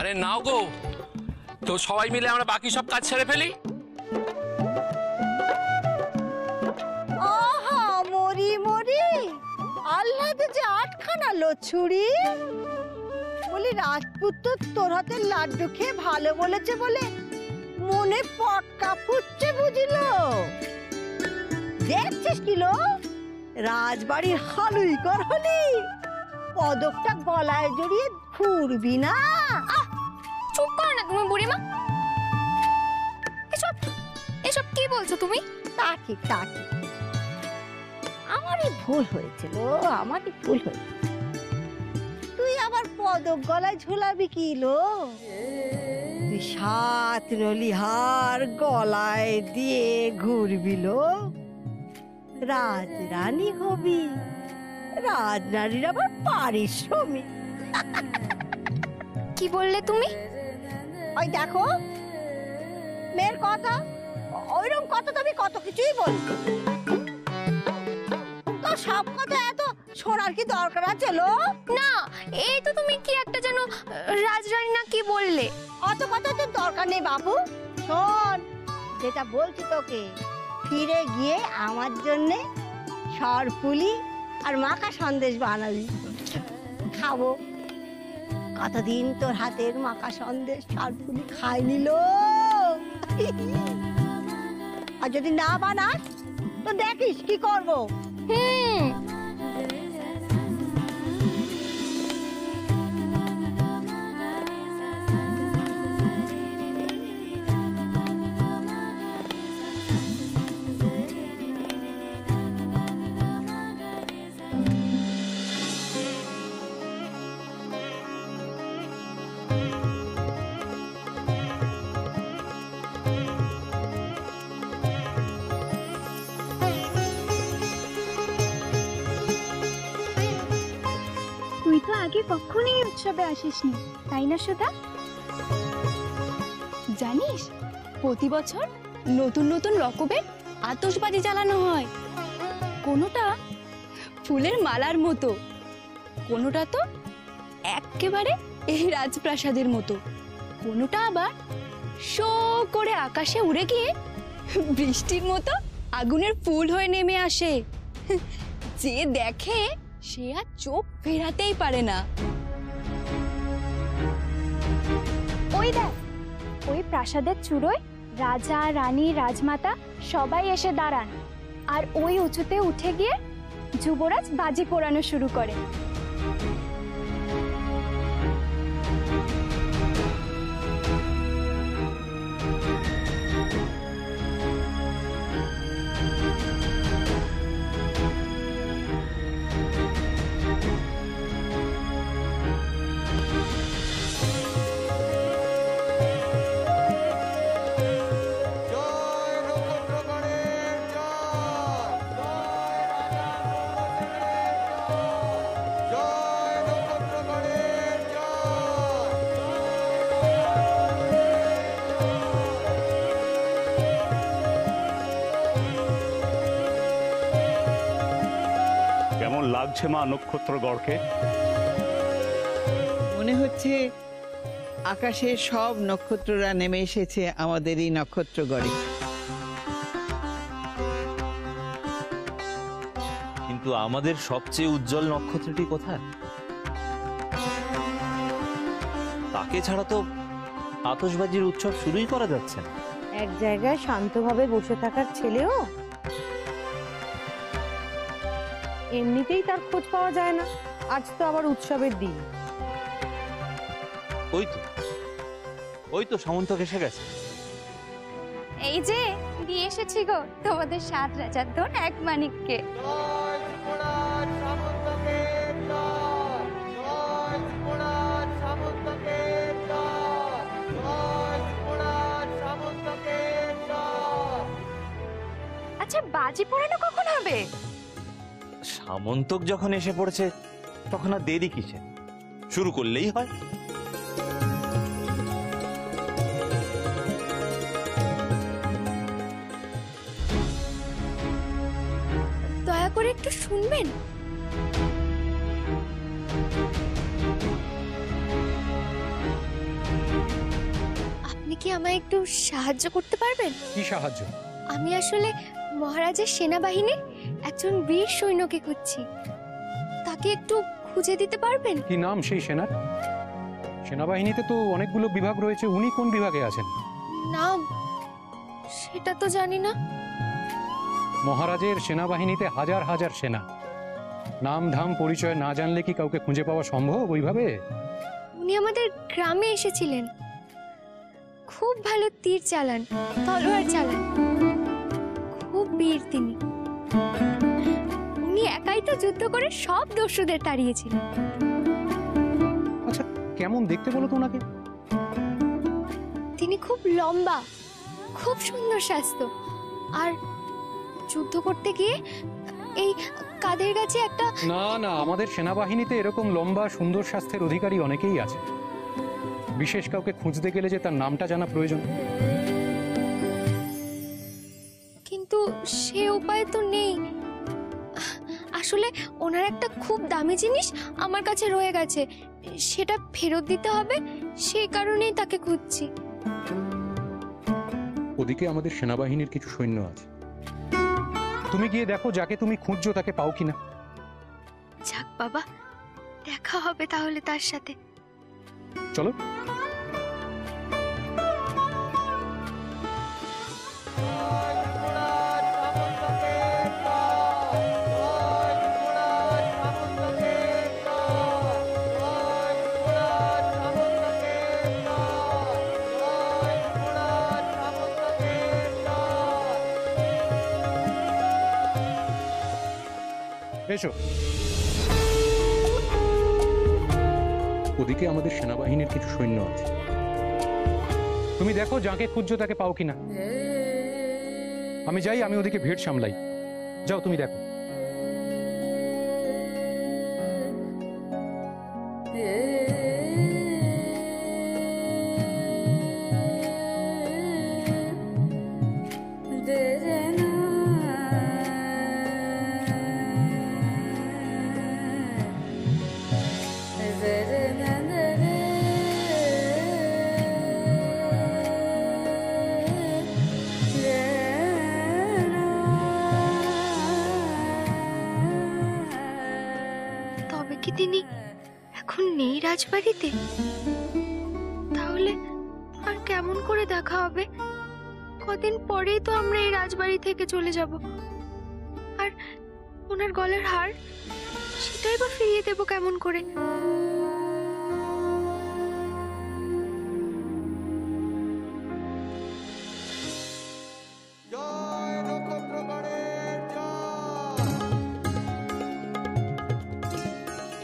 আরে নাও গো, তো সবাই মিলে আমরা বাকি সব কাজ ছেড়ে ফেলি। আহা মরি মরি, আল্লাহতে যে আটখানা লছুরি। বলি রাজপুত তো তোর হাতের লাড্ডু খেয়ে ভালো বলেছে বলে মনে পটকা ফুটছে বুঝিল। দেখছিস কিলো রাজবাড়ির হালুই কর হলি, পদকটা গলায় জড়িয়ে ঘুরবি না। চুপ করো না তুমি বুড়িমা। এসব এসব কি বলছো তুমি? তা ঠিক তা ঠিক, আমারই ভুল হয়েছে গো, আমারই ভুল হয়েছে। তুই আবার পদক গলায় ঝুলাবি কি লো? তুই 7 নলি হার গলায় দিয়ে ঘুরবি লো, রাজরানী হবি। রাজরানীর আবার পারিশ্রমিক। কি বললে তুমি? ওই দেখো মেয়ের কথা, ওইরকম কথা তো আমি কত কিছুই বলি। তো সব কথা এত শোনার কি দরকার আছে লো? না, এই তো তুমি কি একটা যেন রাজরানী না কি বললে। অত কথা তো দরকার নেই বাবু। শোন যেটা বলছি তোকে, ফিরে গিয়ে আমার জন্য সরপুলি আর মাখা সন্দেশ বানাবি, খাবো। কতদিন তোর হাতের মাখা সন্দেশ সরপুলি খাইনি লো। আর যদি না বানাস তো দেখিস কি করবো। তুই তো আগে কখনোই উৎসবে আসিসনি, তাই না সুধা? জানিস প্রতি বছর নতুন নতুন রকমের আতশবাজি জ্বালানো হয়। কোনোটা ফুলের মালার মতো, কোনোটা তো একেবারে এই রাজপ্রাসাদের মতো, কোনোটা আবার শো করে আকাশে উড়ে গিয়ে বৃষ্টির মতো আগুনের ফুল হয়ে নেমে আসে। যে দেখে সে আর চোখ ফেরাতেই পারে না। ওই দেখ, ওই প্রাসাদের চূড়োয় রাজা রানী রাজমাতা সবাই এসে দাঁড়ান, আর ওই উঁচুতে উঠে গিয়ে যুবরাজ বাজি পোড়ানো শুরু করে। লাগছে মা নক্ষত্রগড়কে? মনে হচ্ছে আকাশের সব নক্ষত্ররা নেমে এসেছে আমাদের এই নক্ষত্রগড়ে। কিন্তু আমাদের সবচেয়ে উজ্জ্বল নক্ষত্রটি কোথায়? তাকে ছাড়া তো আতশবাজির উৎসব শুরুই করা যাচ্ছে না। এক জায়গায় শান্তভাবে বসে থাকার ছেলেও এমনিতেই তার খোঁজ পাওয়া যায় না। আজ তো আবার উৎসবের দিন। ওই তো সামন্তক এসে গেছে। এই যে দিয়ে এসেছি গো তোমাদের 7 রাজার ধন 1 মানিককে। আচ্ছা বাজি পোড়ানো কখন হবে? সামন্তক যখন এসে পড়েছে তখন আর দেরি কিসে, শুরু করলেই হয়। করে একটু শুনবেন? আপনি কি আমায় একটু সাহায্য করতে পারবেন? কি সাহায্য? আমি আসলে মহারাজের সেনাবাহিনীর একজন বীর সৈন্যকে খুঁজছি, তাকে একটু খুঁজে দিতে পারবেন? কি নাম সেই সেনার? সেনাবাহিনীতে তো অনেকগুলো বিভাগ রয়েছে, উনি কোন বিভাগে আছেন? নাম সেটা তো জানি না। মহারাজের সেনাবাহিনীতে হাজার হাজার সেনা, নাম ধাম পরিচয় না জানলে কি কাউকে খুঁজে পাওয়া সম্ভব ওইভাবে? উনি আমাদের গ্রামে এসেছিলেন, খুব ভালো তীর চালান, তলোয়ার চালান, খুব বীর তিনি। উনি একাই তো যুদ্ধ করে সব দস্যুদের তাড়িয়েছিলেন। আচ্ছা, কেমন দেখতে বলো তো ওনাকে? তিনি খুব লম্বা, খুব সুন্দর স্বাস্থ্য, আর যুদ্ধ করতে গিয়ে এই কাঁধের কাছে একটা... না না, আমাদের সেনাবাহিনীতে এরকম লম্বা সুন্দর স্বাস্থ্যের অধিকারী অনেকেই আছে। বিশেষ কাউকে খুঁজতে গেলে যে তার নামটা জানা প্রয়োজন। কিন্তু সে উপায় তো নেই। আসলে ওনার একটা খুব দামি জিনিস আমার কাছে রয়ে গেছে, সেটা ফেরত দিতে হবে, সেই কারণেই তাকে খুঁজছি। ওদিকে আমাদের সেনাবাহিনীর কিছু সৈন্য আছে, তুমি গিয়ে দেখো যাকে তুমি খুঁজছো তাকে পাও কিনা। যাক বাবা, দেখা হবে তাহলে তার সাথে। চলো। এসো। ওদিকে আমাদের সেনাবাহিনীর কিছু সৈন্য আছে, তুমি দেখো যাকে খুঁজছো তাকে পাও কিনা। আমি যাই, আমি ওদিকে ভিড় সামলাই। যাও, তুমি দেখো। তবে কি তিনি এখন নেই রাজবাড়িতে? তাহলে আর কেমন করে দেখা হবে? কদিন পরেই তো আমরা এই রাজবাড়ি থেকে চলে যাব, আর ওনার গলার হার সেটাই বা ফিরিয়ে দেব কেমন করে?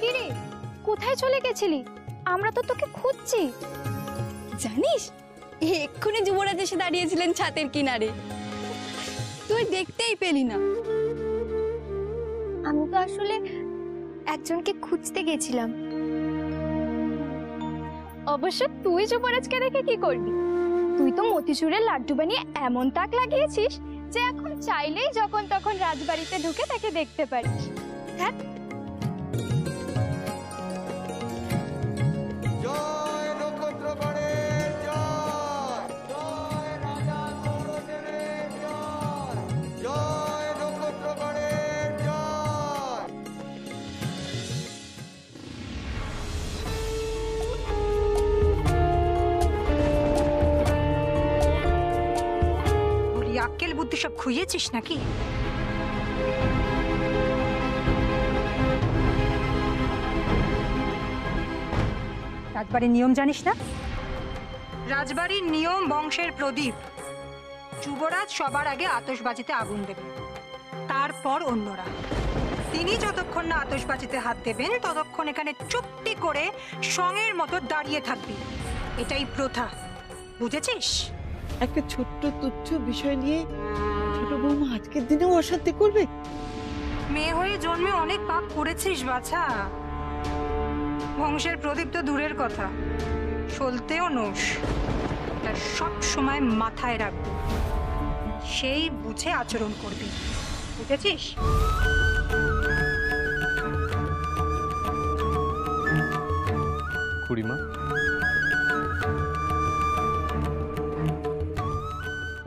কিরে, কোথায় চলে গেছিলি? আমরা তো তোকে খুঁজছি। জানিস, এক্ষুনি যুবরাজ এসে দাঁড়িয়েছিলেন ছাতের কিনারে, তুই দেখতেই পেলি না। আমি তো আসলে একজনকে খুঁজতে গেছিলাম। অবশ্য তুই যুবরাজকে দেখে কি করবি? তুই তো মতিচুরের লাড্ডু বানিয়ে এমন তাক লাগিয়েছিস যে এখন চাইলেই যখন তখন রাজবাড়িতে ঢুকে তাকে দেখতে পারিস। দেখ, আক্কেল বুদ্ধি সব খুইয়েছিস নাকি? রাজবাড়ির নিয়ম জানিস না? রাজবাড়ির নিয়ম বংশের প্রদীপ। যুবরাজ সবার আগে আতশবাজিতে আগুন দেবেন, তারপর অন্যরা। তিনি যতক্ষণ না আতশবাজিতে হাত দেবেন ততক্ষণ এখানে চুপটি করে সঙ্গের মতো দাঁড়িয়ে থাকবি। এটাই প্রথা, বুঝেছিস? একটা ছোট্ট তুচ্ছ বিষয় নিয়ে ছোট বৌমা আজকের দিনেও অশান্তি করবে? মেয়ে হয়ে জন্মে অনেক পাপ করেছিস বাছা। বংশের প্রদীপ তো দূরের কথা, সলতেও নোস। এটা সব সময় মাথায় রাখবি, সেই বুঝে আচরণ করবি, বুঝেছিস? খুড়িমা,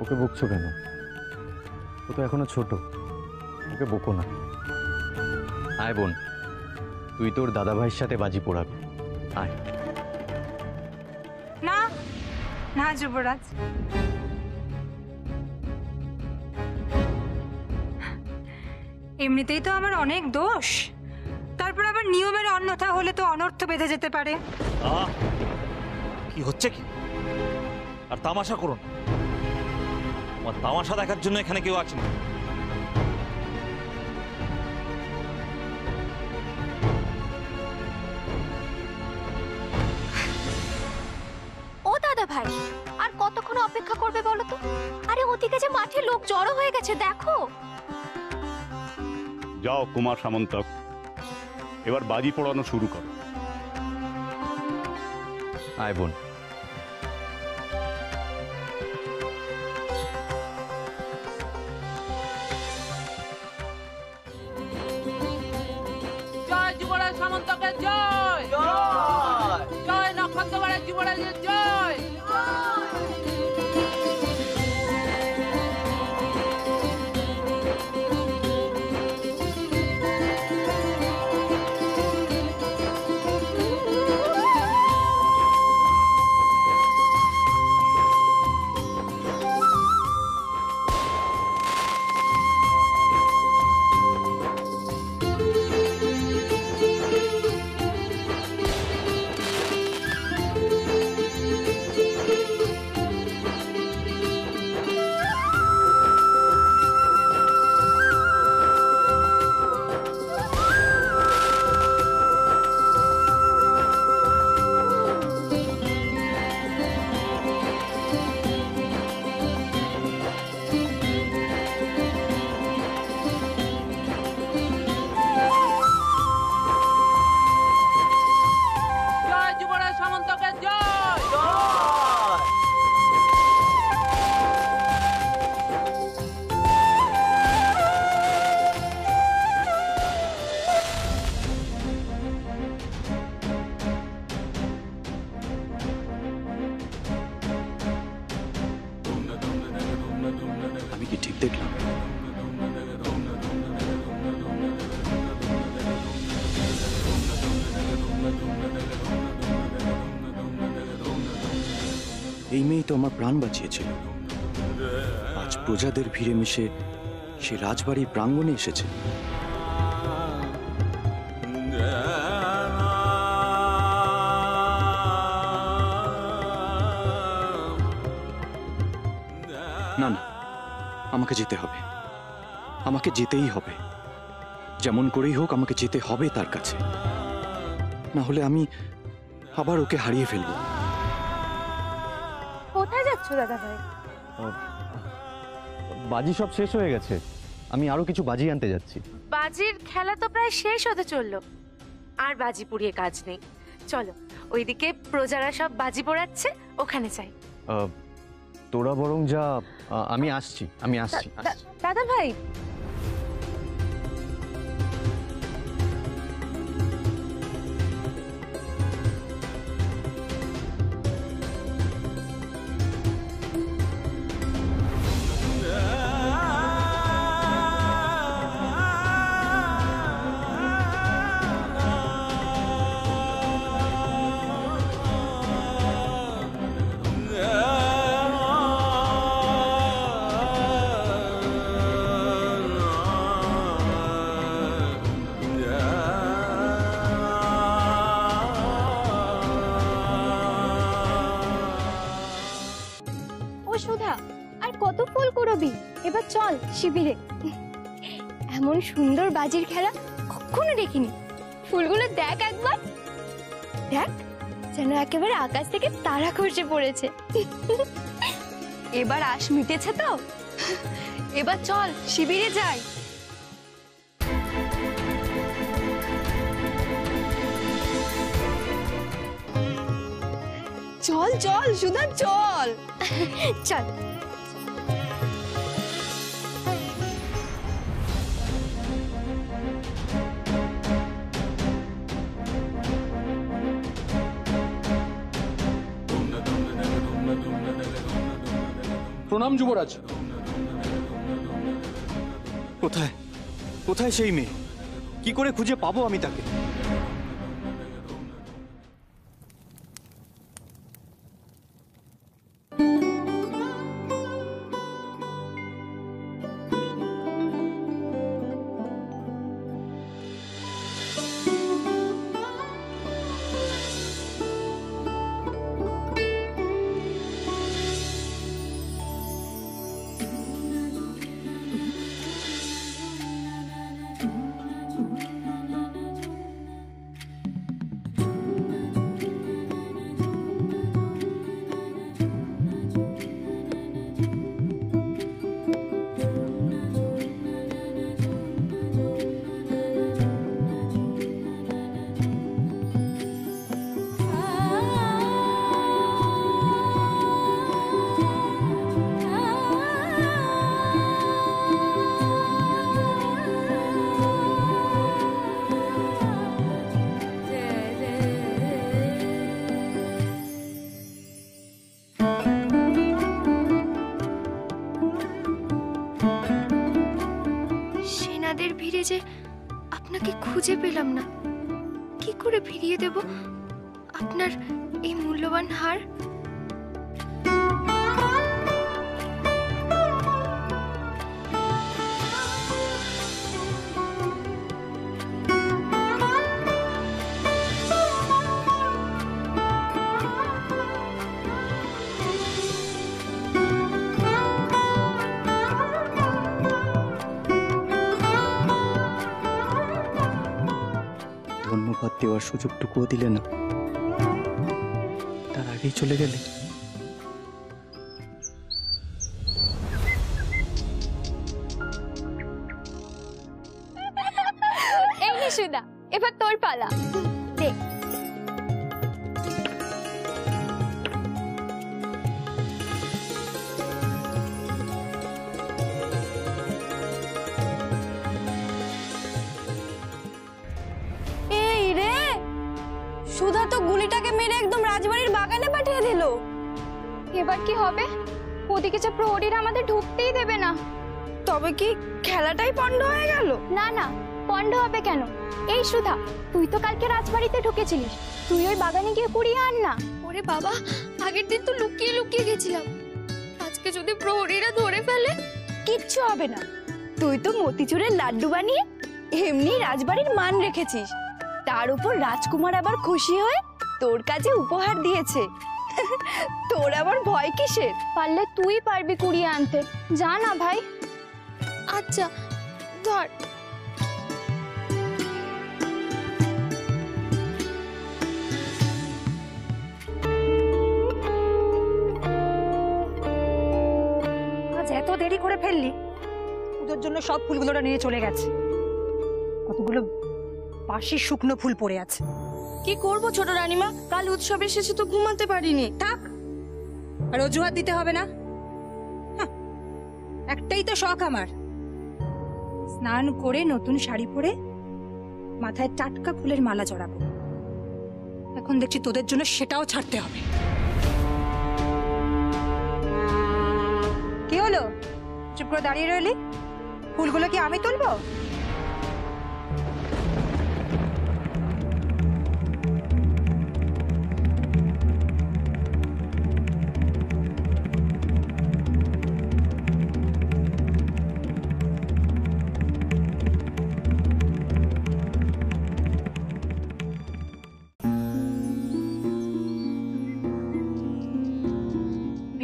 ওকে বকছো কেন? ও তো এখনো ছোট, ওকে বকো না। আয় বোন, তুই তোর দাদা ভাইয়ের সাথে বাজি পোড়াবি। আয়। না না যুবরাজ, এমনিতেই তো আমার অনেক দোষ, তারপর আবার নিয়মের অন্যথা হলে তো অনর্থ বেঁধে যেতে পারে। কি হচ্ছে কি? আর তামাশা করুন, আমার তামাশা দেখার জন্য এখানে কেউ আছেন? ও দাদা ভাই, আর কতক্ষণ অপেক্ষা করবে বলো তো? আরে ওদিকে যে মাঠে লোক জড়ো হয়ে গেছে, দেখো। যাও কুমার সামন্তক, এবার বাজি পোড়ানো শুরু করো। আয় বোন। জয় যুবরাজ সামন্তকের জয়, জয় নক্ষত্রবাড়ের যুবরাজের জয়। আমি কি ঠিক দেখলাম? এই মেয়ে তো আমার প্রাণ বাঁচিয়েছিল। আজ প্রজাদের ভিড়ে মিশে সে রাজবাড়ির প্রাঙ্গণে এসেছে। না না, আমাকে যেতে হবে, আমাকে যেতেই হবে। যেমন করেই হোক আমাকে যেতে হবে তার কাছে, না হলে আমি আবার ওকে হারিয়ে ফেলবো। কোথায় যাচ্ছ দাদা ভাই? বাজি সব শেষ হয়ে গেছে, আমি আরো কিছু বাজি আনতে যাচ্ছি। বাজির খেলা তো প্রায় শেষ হতে চললো, আর বাজি পুড়িয়ে কাজ নেই। চলো, ওইদিকে প্রজারা সব বাজি পোড়াচ্ছে, ওখানে যাই। তোরা বরং যা, আমি আসছি। দাদা ভাই, সুধা, আর কত ফুল কুড়বি? এবার চল শিবিরে। এমন সুন্দর বাজির খেলা কখনো দেখিনি। ফুলগুলো দেখ একবার, দেখ যেন একেবারে আকাশ থেকে তারা খসে পড়েছে। এবার আশ মিটেছে তো, এবার চল শিবিরে যাই। চল চল সুধা, চল চল। প্রণাম যুবরাজ। কোথায় কোথায় সেই মেয়ে? কি করে খুঁজে পাবো আমি তাকে? সেনাদের ভিড়ে যে আপনাকে খুঁজে পেলাম না, কি করে ফিরিয়ে দেব আপনার এই মূল্যবান হার? ধন্যবাদ দেওয়ার সুযোগটুকুও দিলে না, তার আগেই চলে গেলে। এই নে সুধা, এবার তোর পালা। দে। এই রে, সুধা তো গুলিটাকে মেরে একদম রাজবাড়ির বাগানে পাঠিয়ে দিল। এবার কি হবে? ওদিকে যে প্রহরীরা আমাদের ঢুকতেই দেবে না। তবে কি খেলাটাই পণ্ড হয়ে গেল? না না, পণ্ড হবে কেন? এই সুধা, তুই তো কালকে রাজবাড়িতে ঢুকেছিলিস, তুই ওই বাগানে গিয়ে কুড়িয়ে আন না। ওরে বাবা, আগের দিন তো লুকিয়ে লুকিয়ে গেছিলাম, আজকে যদি প্রহরীরা ধরে ফেলে? কিচ্ছু হবে না, তুই তো মতিচুরের লাড্ডু বানিয়ে এমনি রাজবাড়ির মান রেখেছিস, তার উপর রাজকুমার আবার খুশি হয়ে তোর কাছে উপহার দিয়েছে। তোর আবার ভয় কিসের? পারলে তুই পারবি কুড়িয়ে আনতে, যা না ভাই। আচ্ছা ধর। আজ এত দেরি করে ফেললি? পুজোর জন্য সব ফুলগুলোটা নিয়ে চলে গেছে, কতগুলো বাসি শুকনো ফুল পড়ে আছে। কি করব ছোট রানীমা, কাল উৎসবের শেষে তো ঘুমাতে পারিনি। থাক, আর অজুহাত দিতে হবে না। হাহ, একটাই তো শখ আমার, স্নান করে নতুন শাড়ি পরে মাথায় টাটকা ফুলের মালা জড়াবো। এখন দেখছি তোদের জন্য সেটাও ছাড়তে হবে। কি হলো, চুপ করে দাঁড়িয়ে রইলি? ফুলগুলো কি আমি তুলবো?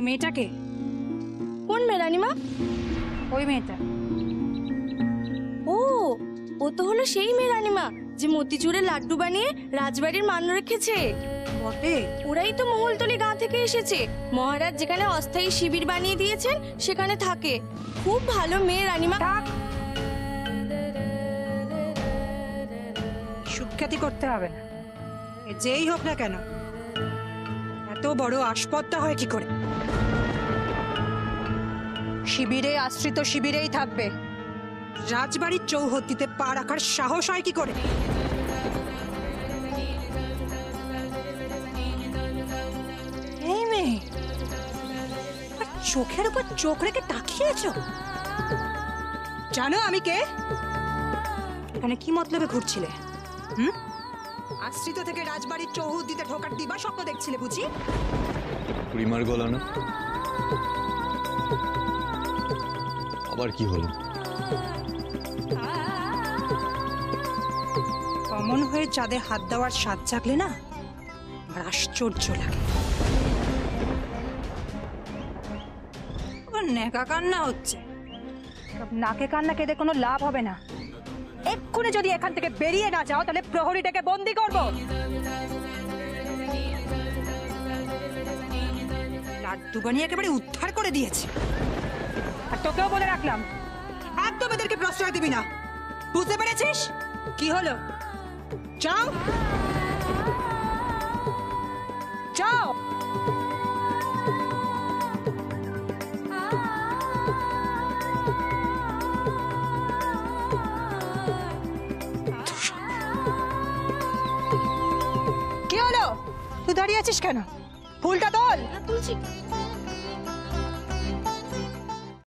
মেয়েটাকে? কোন মেয়ে রানীমা? ওই মেয়েটা। ও, ও তো হলো সেই মেয়ে রানীমা যে মতিচুরের লাড্ডু বানিয়ে রাজবাড়ির মান রেখেছে। বটে, ওরাই তো মহলতলি গাঁ থেকে এসেছে। মহারাজ যেখানে অস্থায়ী শিবির বানিয়ে দিয়েছেন সেখানে থাকে। খুব ভালো মেয়ে রানীমা। সুখ্যাতি করতে হবে না, যেই হোক না কেন, এত বড় আসপত্তা হয় কি করে? শিবিরে আশ্রিত শিবিরেই থাকবে, রাজবাড়ির চৌহদ্দিতে পা রাখার সাহস হয় কি করে? এই মেয়ে চোখের উপর চোখ রেখে তাকিয়েছ? জানো আমি কে? এখানে কি মতলবে ঘুরছিলে? আশ্রিত থেকে রাজবাড়ির চৌহদ্দিতে ঢোকার দিবা স্বপ্ন দেখছিলে বুঝি? পরিমার গলা না? আবার কি হলো? কমন হয়ে যাদের হাত দেওয়ার স্বাদ জাগলে না আমার আশ্চর্য লাগে। নেকা কান্না হচ্ছে, সব নাকে কান্না কেঁদে কোনো লাভ হবে না। এক্ষুনি যদি এখান থেকে বেরিয়ে না যাও তাহলে প্রহরীটাকে বন্দি করব। লাড্ডু বানিয়ে একেবারে উদ্ধার করে দিয়েছে। আর তোকেও বলে রাখলাম, একদম এদেরকে প্রশ্রয় দিবি না, বুঝতে পেরেছিস? কি হলো? যাও যাও। কি হলো? তুই দাঁড়িয়ে আছিস কেন? ফুলটা তোল। তুলছি।